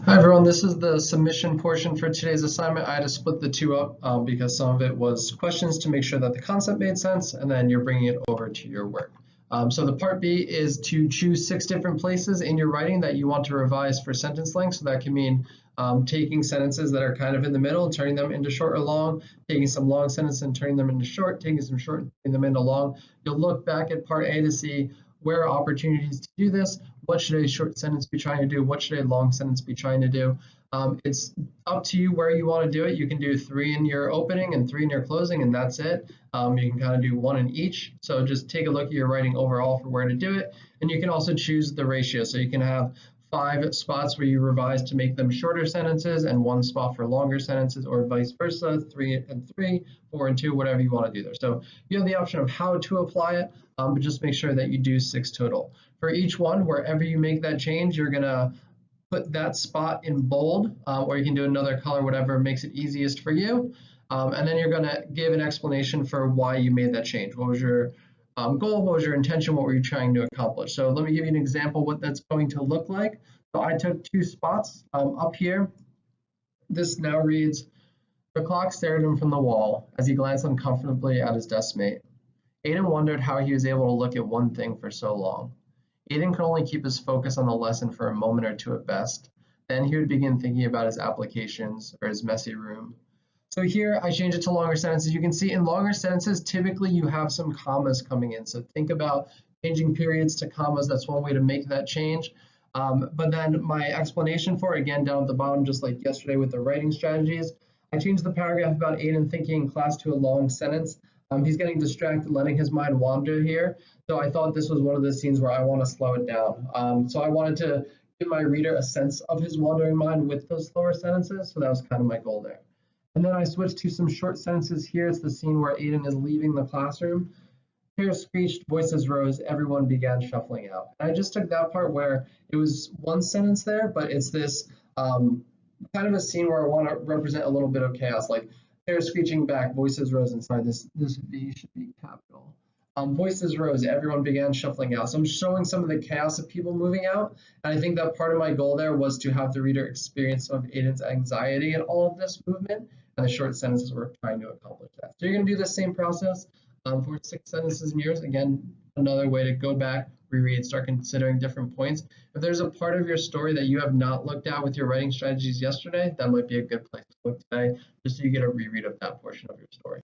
Hi everyone, this is the submission portion for today's assignment. I had to split the two up because some of it was questions to make sure that the concept made sense, and then you're bringing it over to your work. So the part B is to choose 6 different places in your writing that you want to revise for sentence length. So that can mean taking sentences that are kind of in the middle, turning them into short or long, taking some long sentences and turning them into short, taking some short and turning them into long. You'll look back at part A to see where are opportunities to do this. What should a short sentence be trying to do? What should a long sentence be trying to do? It's up to you where you want to do it. You can do 3 in your opening and 3 in your closing, and that's it. You can kind of do 1 in each. So just take a look at your writing overall for where to do it. And you can also choose the ratio. So you can have 5 spots where you revise to make them shorter sentences and 1 spot for longer sentences, or vice versa, 3 and 3, 4 and 2, whatever you want to do there. So you have the option of how to apply it, but just make sure that you do 6 total. For each one, wherever you make that change, you're going to put that spot in bold, or you can do another color, whatever makes it easiest for you. And then you're going to give an explanation for why you made that change. What was your goal? What was your intention? What were you trying to accomplish? So let me give you an example what that's going to look like. So I took 2 spots up here. This now reads, the clock stared at him from the wall as he glanced uncomfortably at his desk mate. Aiden wondered how he was able to look at one thing for so long. Aiden could only keep his focus on the lesson for a moment or two at best. Then he would begin thinking about his applications or his messy room. So here I change it to longer sentences. You can see in longer sentences, typically you have some commas coming in. So think about changing periods to commas. That's one way to make that change. But then my explanation for it, again, down at the bottom, just like yesterday with the writing strategies, I changed the paragraph about Aiden thinking in class to a long sentence. He's getting distracted, letting his mind wander here. So I thought this was one of the scenes where I want to slow it down. So I wanted to give my reader a sense of his wandering mind with those slower sentences. So that was kind of my goal there. And then I switched to some short sentences here. It's the scene where Aiden is leaving the classroom. Chairs screeched, voices rose, everyone began shuffling out. And I just took that part where it was one sentence there, but it's this kind of a scene where I want to represent a little bit of chaos, like chairs screeching back, voices rose inside. This V should be capital. Voices rose, everyone began shuffling out. So I'm showing some of the chaos of people moving out. And I think that part of my goal there was to have the reader experience some of Aiden's anxiety in all of this movement. And the short sentences were trying to accomplish that. So you're going to do the same process for 6 sentences in yours. Again, another way to go back, reread, start considering different points. If there's a part of your story that you have not looked at with your writing strategies yesterday, that might be a good place to look today, just so you get a reread of that portion of your story.